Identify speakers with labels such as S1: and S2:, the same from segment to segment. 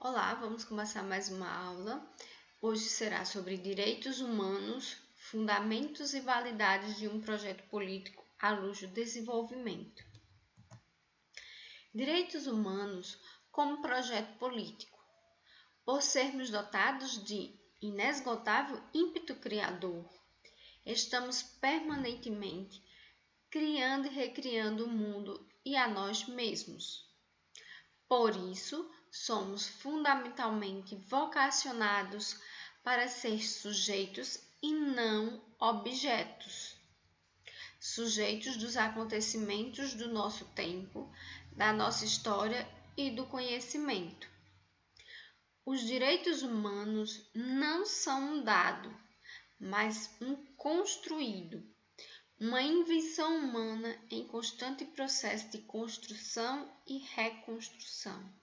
S1: Olá, vamos começar mais uma aula. Hoje será sobre direitos humanos, fundamentos e validades de um projeto político à luz do desenvolvimento. Direitos humanos como projeto político. Por sermos dotados de inesgotável ímpeto criador, estamos permanentemente criando e recriando o mundo e a nós mesmos. Por isso, somos fundamentalmente vocacionados para ser sujeitos e não objetos. Sujeitos dos acontecimentos do nosso tempo, da nossa história e do conhecimento. Os direitos humanos não são um dado, mas um construído. Uma invenção humana em constante processo de construção e reconstrução.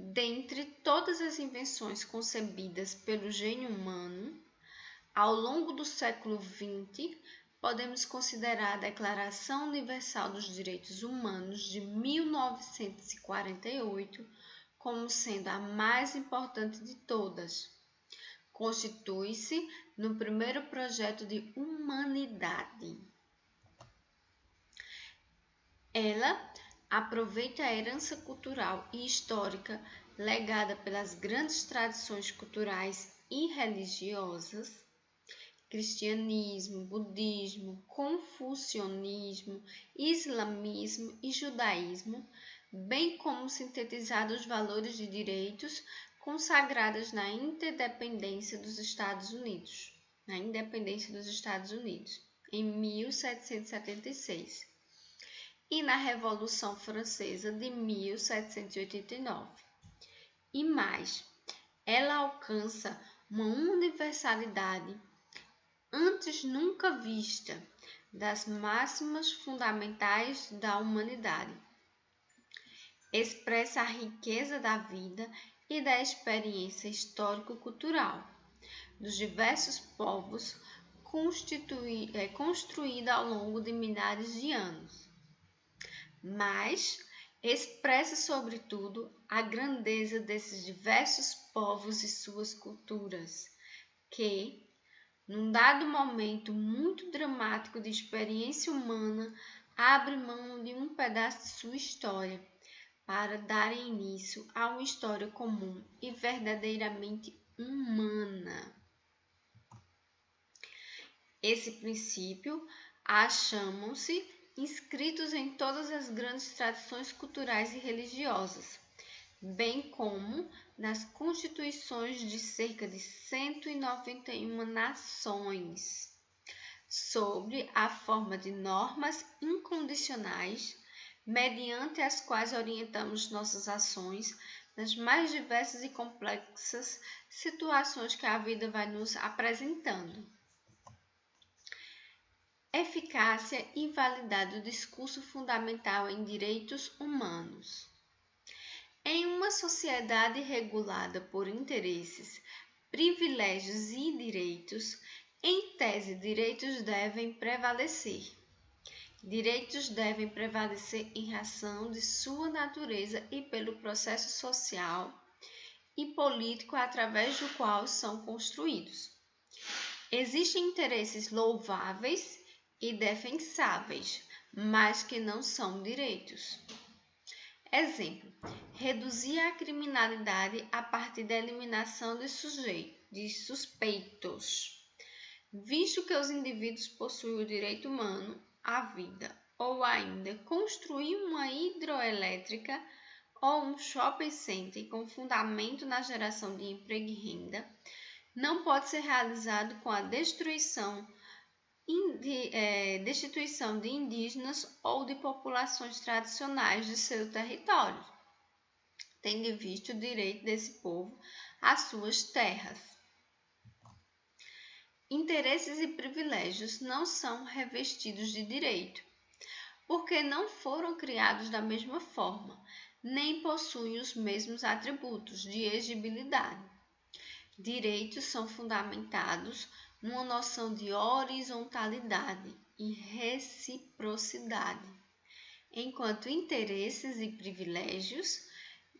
S1: Dentre todas as invenções concebidas pelo gênio humano, ao longo do século XX, podemos considerar a Declaração Universal dos Direitos Humanos de 1948 como sendo a mais importante de todas. Constitui-se no primeiro projeto de humanidade. Ela aproveita a herança cultural e histórica legada pelas grandes tradições culturais e religiosas, cristianismo, budismo, confucionismo, islamismo e judaísmo, bem como sintetizar os valores de direitos consagrados na independência dos Estados Unidos, em 1776. E na Revolução Francesa de 1789. E mais, ela alcança uma universalidade antes nunca vista das máximas fundamentais da humanidade. Expressa a riqueza da vida e da experiência histórico-cultural dos diversos povos construída ao longo de milhares de anos. Mas expressa, sobretudo, a grandeza desses diversos povos e suas culturas, que, num dado momento muito dramático de experiência humana, abre mão de um pedaço de sua história para darem início a uma história comum e verdadeiramente humana. Esse princípio acham-se inscritos em todas as grandes tradições culturais e religiosas, bem como nas constituições de cerca de 191 nações, sob a forma de normas incondicionais, mediante as quais orientamos nossas ações nas mais diversas e complexas situações que a vida vai nos apresentando. Eficácia e validade do discurso fundamental em direitos humanos. Em uma sociedade regulada por interesses, privilégios e direitos, em tese, direitos devem prevalecer. Direitos devem prevalecer em razão de sua natureza e pelo processo social e político através do qual são construídos. Existem interesses louváveis e defensáveis, mas que não são direitos. Exemplo: reduzir a criminalidade a partir da eliminação de suspeitos, visto que os indivíduos possuem o direito humano à vida, ou ainda construir uma hidroelétrica ou um shopping center com fundamento na geração de emprego e renda, não pode ser realizado com a destituição de indígenas ou de populações tradicionais de seu território, tendo em vista o direito desse povo às suas terras. Interesses e privilégios não são revestidos de direito, porque não foram criados da mesma forma, nem possuem os mesmos atributos de exigibilidade. Direitos são fundamentados numa noção de horizontalidade e reciprocidade enquanto interesses e privilégios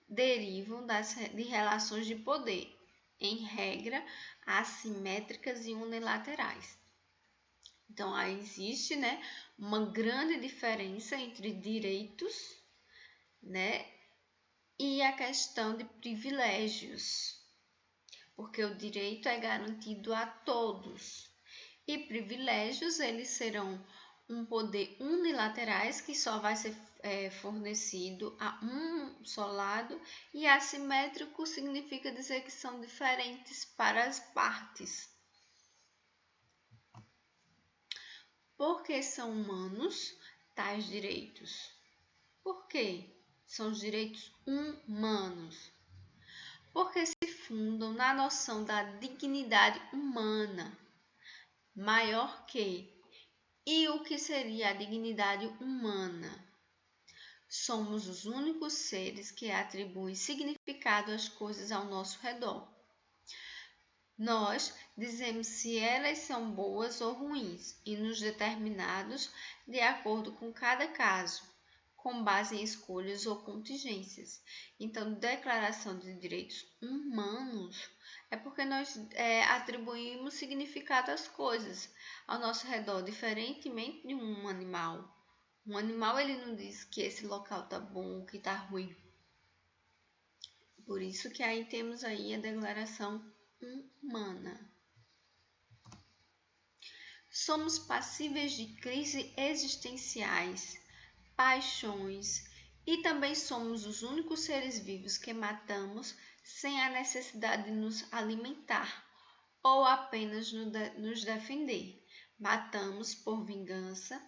S1: derivam de relações de poder, em regra, assimétricas e unilaterais. Então, aí existe, uma grande diferença entre direitos, e a questão de privilégios, porque o direito é garantido a todos, e privilégios, eles serão um poder unilaterais que só vai ser fornecido a um só lado, e assimétrico significa dizer que são diferentes para as partes. Por que são humanos tais direitos? Por quê? São os direitos humanos. Porque se fundam na noção da dignidade humana, maior que. E o que seria a dignidade humana? Somos os únicos seres que atribuem significado às coisas ao nosso redor. Nós dizemos se elas são boas ou ruins e nos determinados de acordo com cada caso, com base em escolhas ou contingências. Então, declaração de direitos humanos é porque nós atribuímos significado às coisas ao nosso redor, diferentemente de um animal. Um animal, ele não diz que esse local está bom ou que está ruim. Por isso que aí temos aí a declaração humana. Somos passíveis de crises existenciais, paixões, e também somos os únicos seres vivos que matamos sem a necessidade de nos alimentar ou apenas nos defender. Matamos por vingança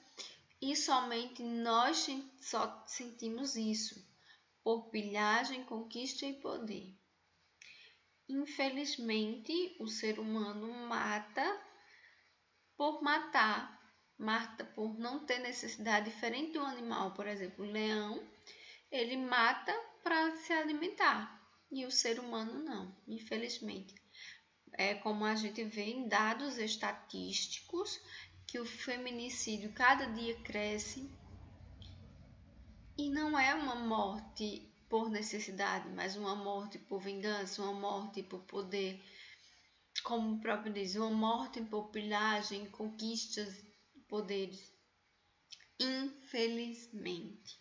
S1: e somente nós só sentimos isso, por pilhagem, conquista e poder. Infelizmente, o ser humano mata por matar, mata por não ter necessidade, diferente do animal, por exemplo, o leão, ele mata para se alimentar, e o ser humano não, infelizmente. É como a gente vê em dados estatísticos, que o feminicídio cada dia cresce, e não é uma morte por necessidade, mas uma morte por vingança, uma morte por poder, como o próprio diz, uma morte por pilhagem, conquistas, poderes. Infelizmente.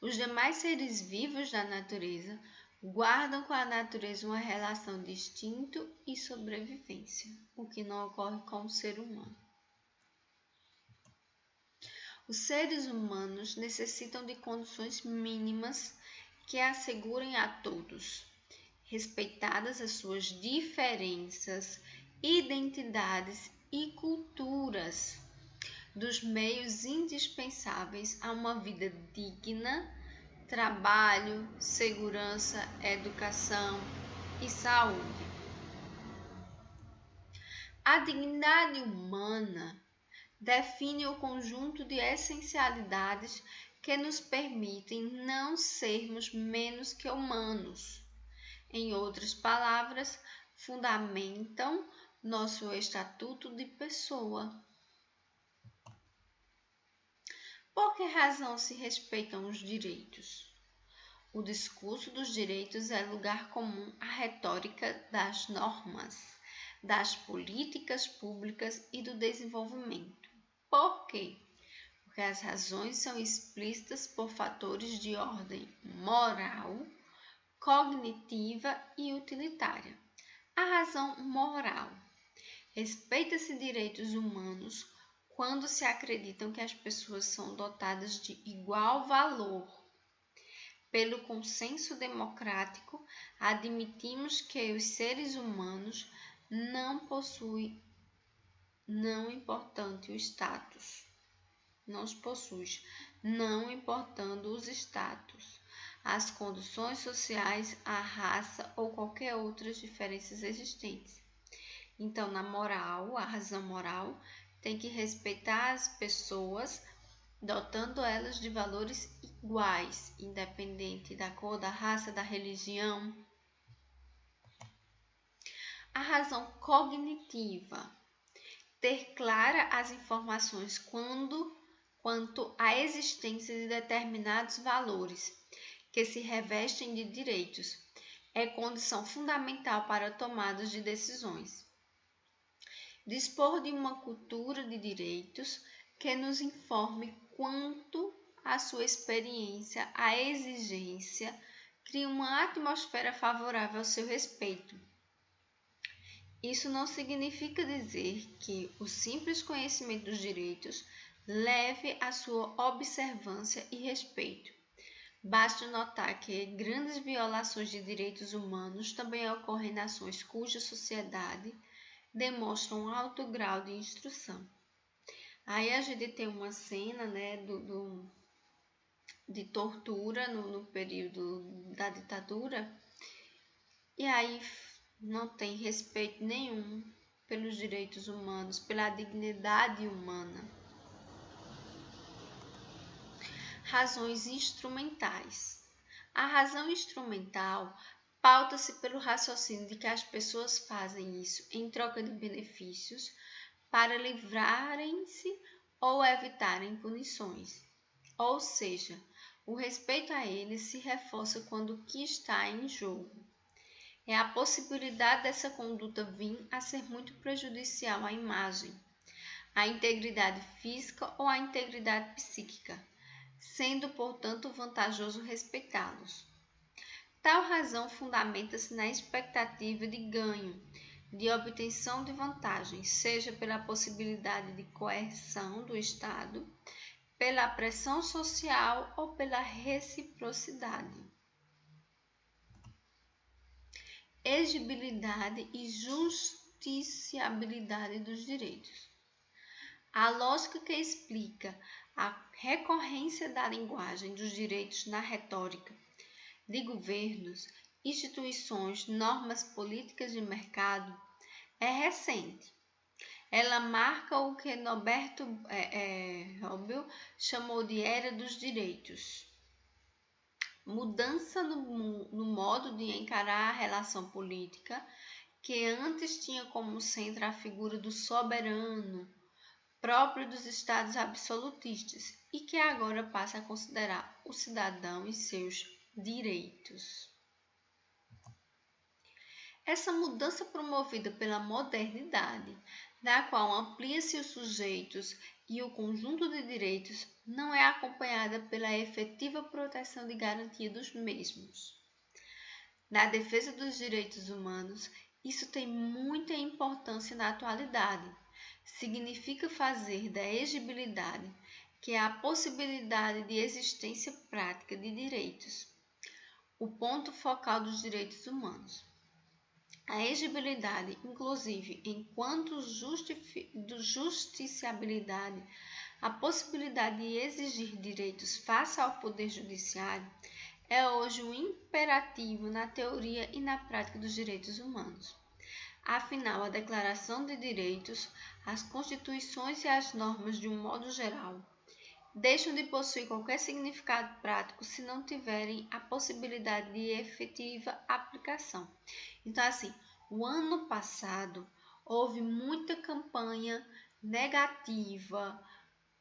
S1: Os demais seres vivos da natureza guardam com a natureza uma relação de instinto e sobrevivência, o que não ocorre com o ser humano. Os seres humanos necessitam de condições mínimas que assegurem a todos, respeitadas as suas diferenças, identidades e culturas, dos meios indispensáveis a uma vida digna, trabalho, segurança, educação e saúde. A dignidade humana define o conjunto de essencialidades que nos permitem não sermos menos que humanos. Em outras palavras, fundamentam nosso estatuto de pessoa. Por que razão se respeitam os direitos? O discurso dos direitos é lugar comum à retórica das normas, das políticas públicas e do desenvolvimento. Por quê? Porque as razões são explícitas por fatores de ordem moral, cognitiva e utilitária. A razão moral. Respeita-se direitos humanos quando se acreditam que as pessoas são dotadas de igual valor. Pelo consenso democrático, admitimos que os seres humanos não possuem, não importando o status, não importando os status, as condições sociais, a raça ou qualquer outras diferenças existentes. Então, na moral, a razão moral tem que respeitar as pessoas, dotando elas de valores iguais, independente da cor, da raça, da religião. A razão cognitiva, ter clara as informações quando quanto à existência de determinados valores que se revestem de direitos. É condição fundamental para tomadas de decisões. Dispor de uma cultura de direitos que nos informe quanto à sua experiência, à exigência, cria uma atmosfera favorável ao seu respeito. Isso não significa dizer que o simples conhecimento dos direitos leve à sua observância e respeito. Basta notar que grandes violações de direitos humanos também ocorrem em nações cuja sociedade demonstra um alto grau de instrução. Aí a gente tem uma cena, né, de tortura no período da ditadura, e aí não tem respeito nenhum pelos direitos humanos, pela dignidade humana. Razões instrumentais. A razão instrumental pauta-se pelo raciocínio de que as pessoas fazem isso em troca de benefícios para livrarem-se ou evitarem punições. Ou seja, o respeito a eles se reforça quando o que está em jogo é a possibilidade dessa conduta vir a ser muito prejudicial à imagem, à integridade física ou à integridade psíquica, sendo, portanto, vantajoso respeitá-los. Tal razão fundamenta-se na expectativa de ganho, de obtenção de vantagens, seja pela possibilidade de coerção do Estado, pela pressão social ou pela reciprocidade. Exigibilidade e justiciabilidade dos direitos. A lógica que explica a recorrência da linguagem dos direitos na retórica de governos, instituições, normas políticas de mercado é recente. Ela marca o que Norberto Bobbio chamou de Era dos Direitos. Mudança no modo de encarar a relação política, que antes tinha como centro a figura do soberano, próprio dos estados absolutistas, e que agora passa a considerar o cidadão e seus direitos. Essa mudança promovida pela modernidade, na qual amplia-se os sujeitos e o conjunto de direitos, não é acompanhada pela efetiva proteção e garantia dos mesmos. Na defesa dos direitos humanos, isso tem muita importância na atualidade. Significa fazer da exigibilidade, que é a possibilidade de existência prática de direitos, o ponto focal dos direitos humanos. A exigibilidade, inclusive, enquanto justiciabilidade, a possibilidade de exigir direitos face ao Poder Judiciário, é hoje um imperativo na teoria e na prática dos direitos humanos. Afinal, a Declaração de Direitos, as Constituições e as normas, de um modo geral, deixam de possuir qualquer significado prático se não tiverem a possibilidade de efetiva aplicação. Então, assim, o ano passado houve muita campanha negativa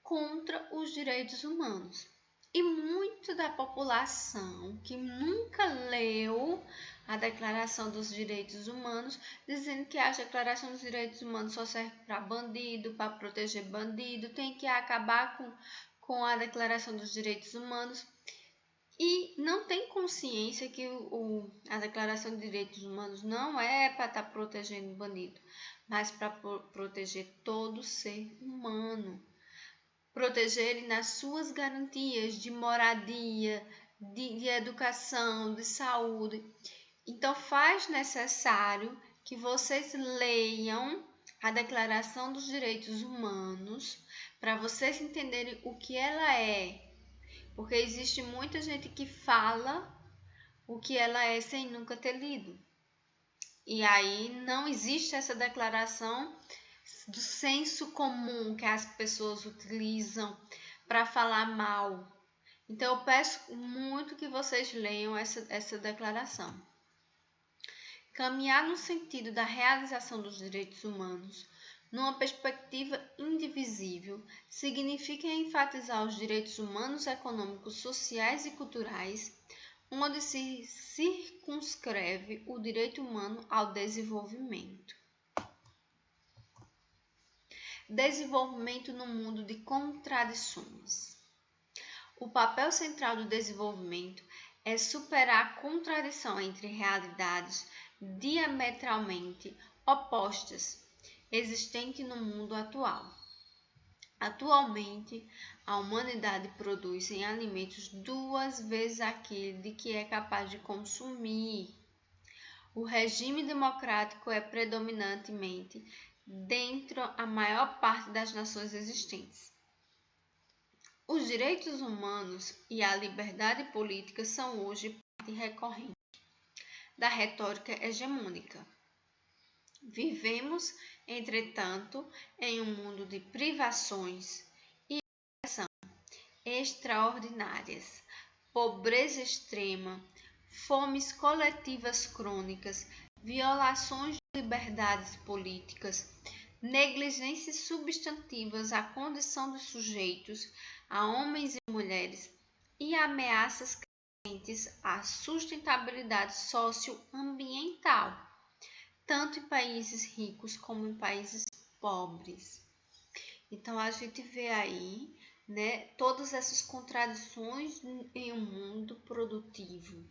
S1: contra os direitos humanos. E muito da população que nunca leu a Declaração dos Direitos Humanos, dizendo que a Declaração dos Direitos Humanos só serve para bandido, para proteger bandido, tem que acabar com a Declaração dos Direitos Humanos, e não tem consciência que a Declaração de Direitos Humanos não é para estar protegendo bandido, mas para proteger todo ser humano. Proteger ele nas suas garantias de moradia, de educação, de saúde. Então, faz necessário que vocês leiam a Declaração dos Direitos Humanos para vocês entenderem o que ela é. Porque existe muita gente que fala o que ela é sem nunca ter lido. E aí não existe essa declaração do senso comum que as pessoas utilizam para falar mal. Então, eu peço muito que vocês leiam essa declaração. Caminhar no sentido da realização dos direitos humanos Numa perspectiva indivisível, significa enfatizar os direitos humanos, econômicos, sociais e culturais, onde se circunscreve o direito humano ao desenvolvimento. Desenvolvimento no mundo de contradições. O papel central do desenvolvimento é superar a contradição entre realidades diametralmente opostas existentes no mundo atual. Atualmente, a humanidade produz em alimentos 2 vezes aquilo de que é capaz de consumir. O regime democrático é predominantemente dentro a maior parte das nações existentes. Os direitos humanos e a liberdade política são hoje parte recorrente da retórica hegemônica. Vivemos, entretanto, em um mundo de privações e opressão extraordinárias, pobreza extrema, fomes coletivas crônicas, violações de liberdades políticas, negligências substantivas à condição dos sujeitos, a homens e mulheres, e ameaças crescentes à sustentabilidade socioambiental, tanto em países ricos como em países pobres. Então a gente vê aí, né, todas essas contradições em um mundo produtivo.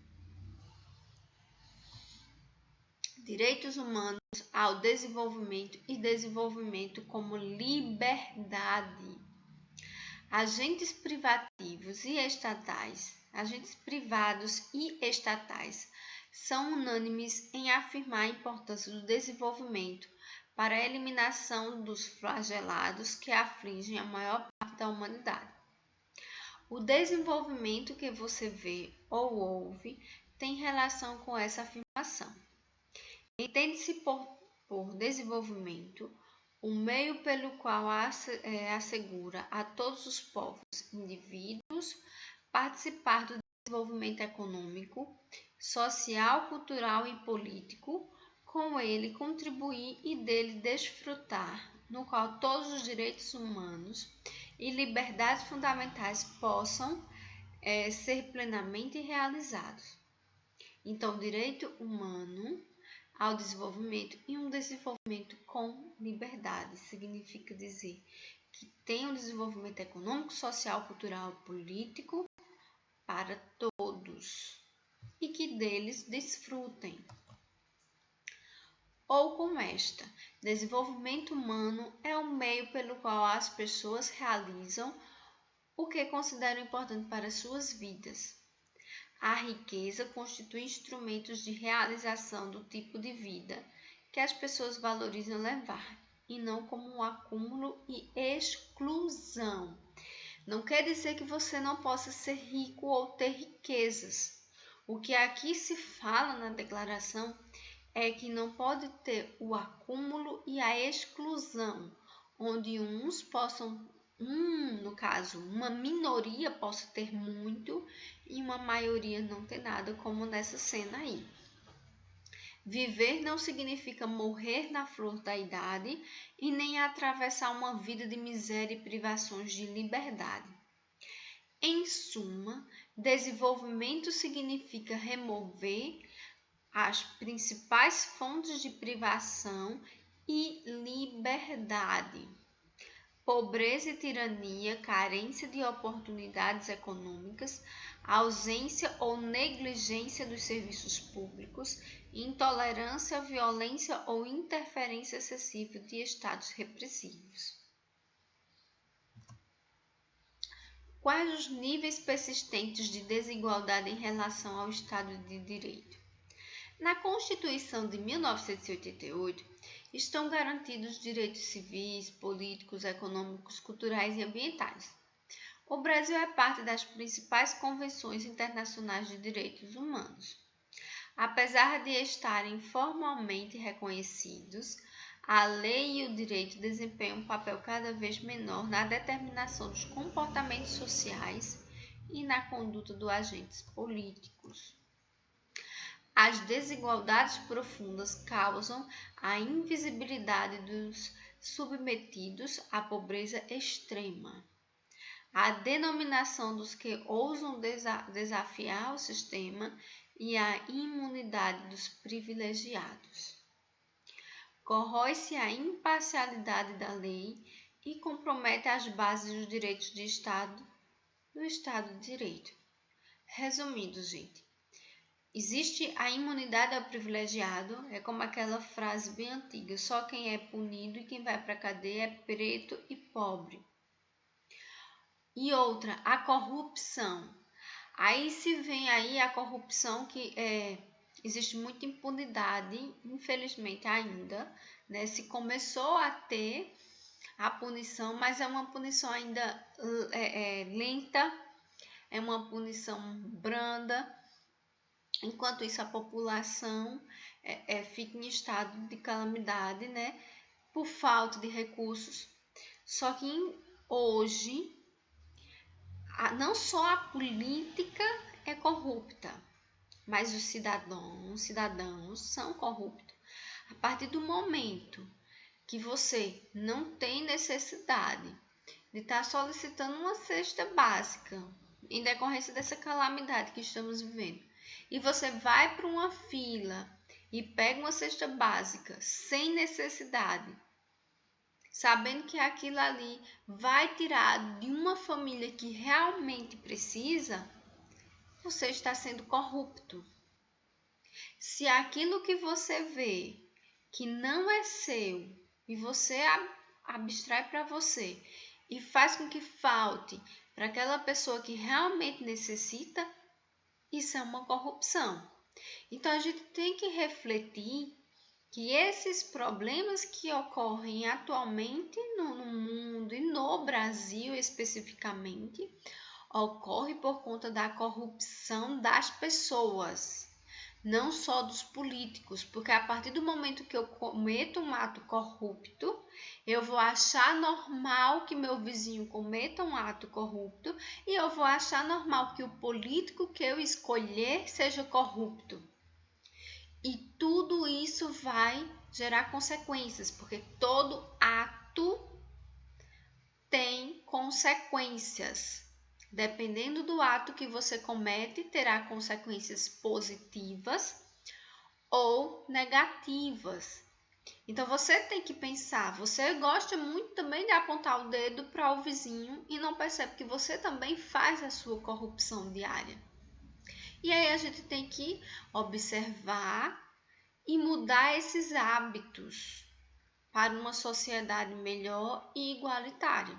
S1: Direitos humanos ao desenvolvimento e desenvolvimento como liberdade. Agentes privados e estatais são unânimes em afirmar a importância do desenvolvimento para a eliminação dos flagelados que afligem a maior parte da humanidade. O desenvolvimento que você vê ou ouve tem relação com essa afirmação. Entende-se por desenvolvimento o meio pelo qual assegura a todos os povos, indivíduos, participar do desenvolvimento econômico, social, cultural e político, com ele contribuir e dele desfrutar, no qual todos os direitos humanos e liberdades fundamentais possam ser plenamente realizados. Então, direito humano ao desenvolvimento e um desenvolvimento com liberdade significa dizer que tem um desenvolvimento econômico, social, cultural e político para todos e que deles desfrutem. Ou com esta, desenvolvimento humano é o meio pelo qual as pessoas realizam o que consideram importante para suas vidas. A riqueza constitui instrumentos de realização do tipo de vida que as pessoas valorizam levar, e não como um acúmulo e exclusão. Não quer dizer que você não possa ser rico ou ter riquezas. O que aqui se fala na declaração é que não pode ter o acúmulo e a exclusão, onde uns possam no caso, uma minoria possa ter muito e uma maioria não ter nada, como nessa cena aí. Viver não significa morrer na flor da idade e nem atravessar uma vida de miséria e privações de liberdade. Em suma, desenvolvimento significa remover as principais fontes de privação e liberdade. Pobreza e tirania, carência de oportunidades econômicas, ausência ou negligência dos serviços públicos, intolerância, violência ou interferência excessiva de estados repressivos. Quais os níveis persistentes de desigualdade em relação ao Estado de Direito? Na Constituição de 1988, estão garantidos direitos civis, políticos, econômicos, culturais e ambientais. O Brasil é parte das principais convenções internacionais de direitos humanos. Apesar de estarem formalmente reconhecidos, a lei e o direito desempenham um papel cada vez menor na determinação dos comportamentos sociais e na conduta dos agentes políticos. As desigualdades profundas causam a invisibilidade dos submetidos à pobreza extrema. A denominação dos que ousam desafiar o sistema e a imunidade dos privilegiados. Corrói-se a imparcialidade da lei e compromete as bases dos direitos do Estado de Direito. Resumindo, gente, existe a imunidade ao privilegiado, é como aquela frase bem antiga, só quem é punido e quem vai para a cadeia é preto e pobre. E outra, a corrupção. Aí se vem aí a corrupção que existe muita impunidade, infelizmente ainda, né? Se começou a ter a punição, mas é uma punição ainda lenta, é uma punição branda. Enquanto isso, a população fica em estado de calamidade, né? Por falta de recursos. Só que hoje, não só a política é corrupta, mas os cidadãos são corruptos. A partir do momento que você não tem necessidade de estar solicitando uma cesta básica em decorrência dessa calamidade que estamos vivendo, e você vai para uma fila e pega uma cesta básica sem necessidade, sabendo que aquilo ali vai tirar de uma família que realmente precisa, você está sendo corrupto. Se aquilo que você vê que não é seu e você abstrai para você e faz com que falte para aquela pessoa que realmente necessita, isso é uma corrupção. Então a gente tem que refletir que esses problemas que ocorrem atualmente no mundo e no Brasil especificamente, ocorrem por conta da corrupção das pessoas, não só dos políticos, porque a partir do momento que eu cometo um ato corrupto, eu vou achar normal que meu vizinho cometa um ato corrupto e eu vou achar normal que o político que eu escolher seja corrupto. E tudo isso vai gerar consequências, porque todo ato tem consequências. Dependendo do ato que você comete, terá consequências positivas ou negativas. Então você tem que pensar, você gosta muito também de apontar o dedo para o vizinho e não percebe que você também faz a sua corrupção diária. E aí a gente tem que observar e mudar esses hábitos para uma sociedade melhor e igualitária.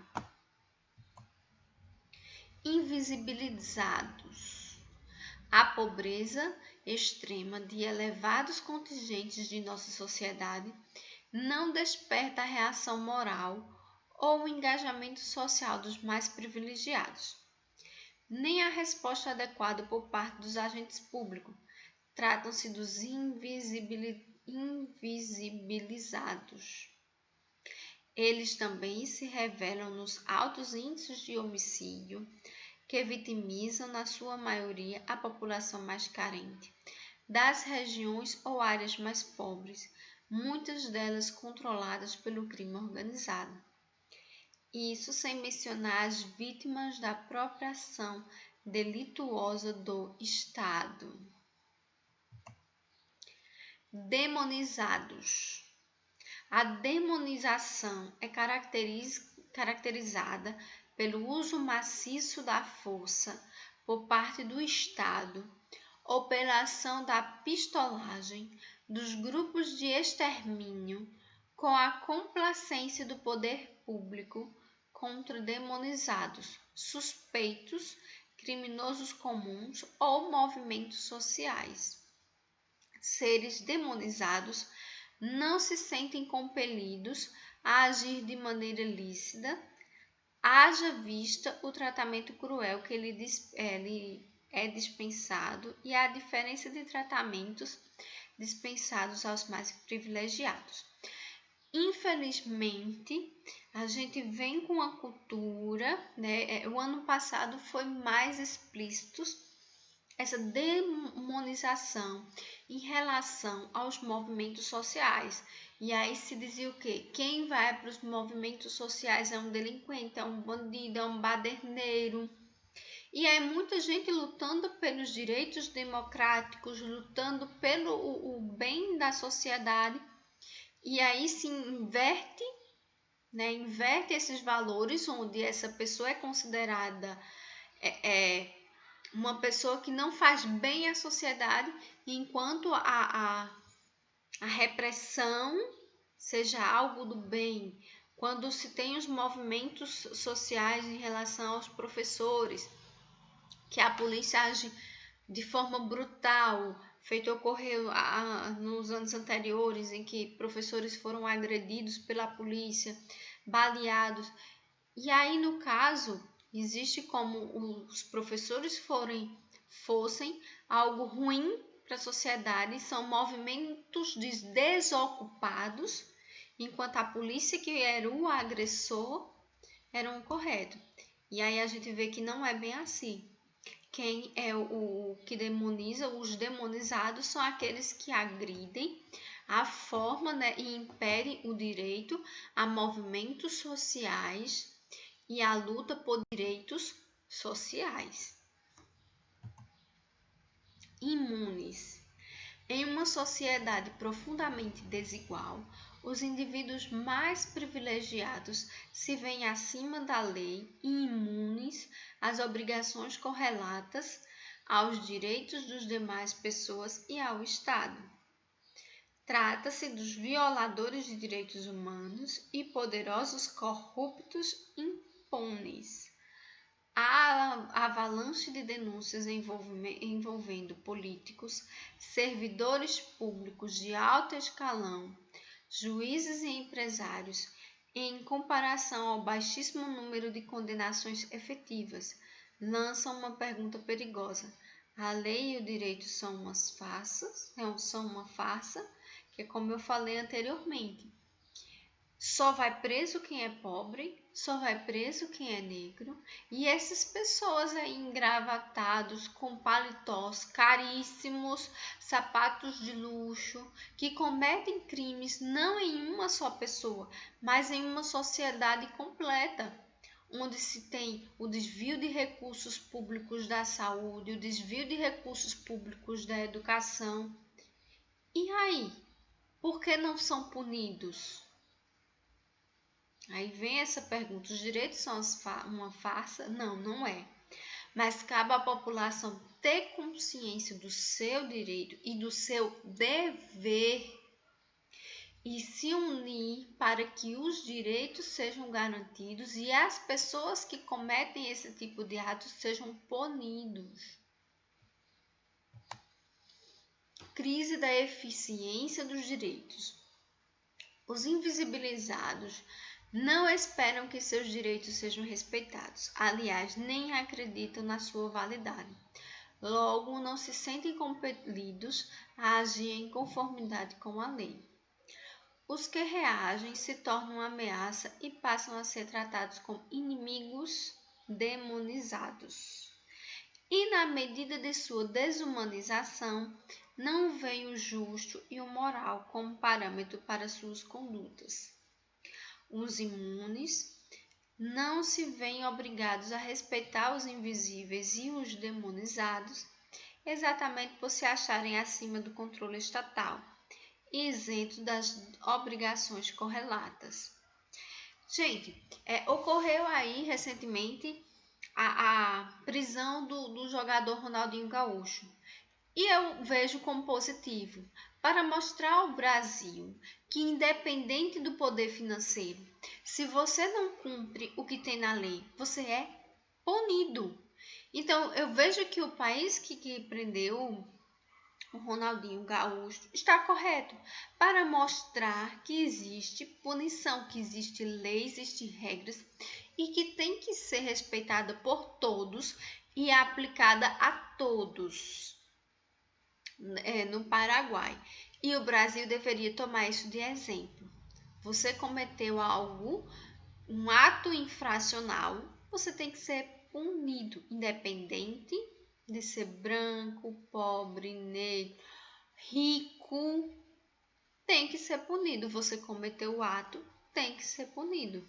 S1: Invisibilizados. A pobreza extrema de elevados contingentes de nossa sociedade não desperta a reação moral ou o engajamento social dos mais privilegiados, nem a resposta adequada por parte dos agentes públicos. Tratam-se dos invisibilizados. Eles também se revelam nos altos índices de homicídio, que vitimizam, na sua maioria, a população mais carente, das regiões ou áreas mais pobres, muitas delas controladas pelo crime organizado. Isso sem mencionar as vítimas da própria ação delituosa do Estado. Demonizados. A demonização é caracterizada pelo uso maciço da força por parte do Estado ou pela ação da pistolagem dos grupos de extermínio com a complacência do poder público contra demonizados, suspeitos, criminosos comuns ou movimentos sociais. Seres demonizados não se sentem compelidos a agir de maneira lícita, haja vista o tratamento cruel que lhe é dispensado e a diferença de tratamentos dispensados aos mais privilegiados. Infelizmente, a gente vem com uma cultura, né? O ano passado foi mais explícito essa demonização em relação aos movimentos sociais. E aí se dizia o quê? Quem vai para os movimentos sociais é um delinquente, é um bandido, é um baderneiro. E aí muita gente lutando pelos direitos democráticos, lutando pelo o bem da sociedade. E aí se inverte, né? Inverte esses valores, onde essa pessoa é considerada uma pessoa que não faz bem à sociedade, enquanto a repressão seja algo do bem. Quando se tem os movimentos sociais em relação aos professores, que a polícia age de forma brutal, feito ocorreu nos anos anteriores, em que professores foram agredidos pela polícia, baleados. E aí, no caso, existe como os professores fossem algo ruim para a sociedade, são movimentos de desocupados, enquanto a polícia, que era o agressor, era o correto. E aí a gente vê que não é bem assim. Quem é o que demoniza, os demonizados são aqueles que agridem a forma, né, e impedem o direito a movimentos sociais e a luta por direitos sociais. Imunes. Em uma sociedade profundamente desigual, os indivíduos mais privilegiados se veem acima da lei e imunes às obrigações correlatas aos direitos das demais pessoas e ao Estado. Trata-se dos violadores de direitos humanos e poderosos corruptos impunes. A avalanche de denúncias envolvendo políticos, servidores públicos de alto escalão, juízes e empresários, em comparação ao baixíssimo número de condenações efetivas, lançam uma pergunta perigosa. A lei e o direito são uma farsa, que é como eu falei anteriormente. Só vai preso quem é pobre, só vai preso quem é negro, e essas pessoas aí engravatados com paletós caríssimos, sapatos de luxo, que cometem crimes não em uma só pessoa, mas em uma sociedade completa, onde se tem o desvio de recursos públicos da saúde, o desvio de recursos públicos da educação. E aí, por que não são punidos? Aí vem essa pergunta: os direitos são uma farsa? Não, não é. Mas cabe à população ter consciência do seu direito e do seu dever e se unir para que os direitos sejam garantidos e as pessoas que cometem esse tipo de atos sejam punidos. Crise da eficiência dos direitos. Os invisibilizados não esperam que seus direitos sejam respeitados, aliás, nem acreditam na sua validade. Logo, não se sentem compelidos a agir em conformidade com a lei. Os que reagem se tornam ameaça e passam a ser tratados como inimigos demonizados. E na medida de sua desumanização, não veem o justo e o moral como parâmetro para suas condutas. Os imunes não se veem obrigados a respeitar os invisíveis e os demonizados, exatamente por se acharem acima do controle estatal e isentos das obrigações correlatas. Gente, ocorreu aí recentemente a prisão do jogador Ronaldinho Gaúcho. E eu vejo como positivo, para mostrar ao Brasil que, independente do poder financeiro, se você não cumpre o que tem na lei, você é punido. Então, eu vejo que o país que prendeu o Ronaldinho Gaúcho está correto, para mostrar que existe punição, que existe lei, existem regras e que tem que ser respeitada por todos e aplicada a todos. No Paraguai. E o Brasil deveria tomar isso de exemplo. Você cometeu algo, um ato infracional, você tem que ser punido, independente de ser branco, pobre, negro, rico, tem que ser punido. Você cometeu o ato, tem que ser punido.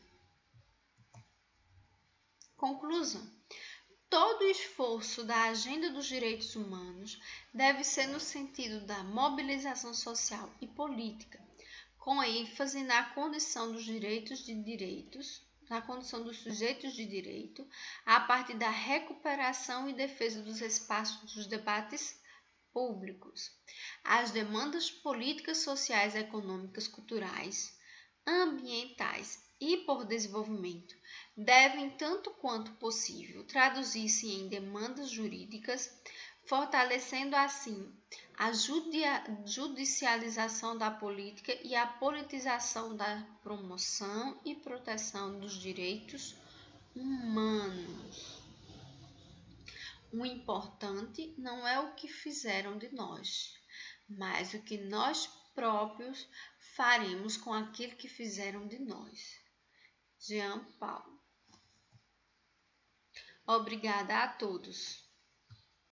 S1: Conclusão. Todo o esforço da agenda dos direitos humanos deve ser no sentido da mobilização social e política, com ênfase na condição dos na condição dos sujeitos de direito, a partir da recuperação e defesa dos espaços dos debates públicos. As demandas políticas, sociais, econômicas, culturais, ambientais e por desenvolvimento devem, tanto quanto possível, traduzir-se em demandas jurídicas, fortalecendo assim a judicialização da política e a politização da promoção e proteção dos direitos humanos. O importante não é o que fizeram de nós, mas o que nós próprios faremos com aquilo que fizeram de nós. Jean Paul. Obrigada a todos.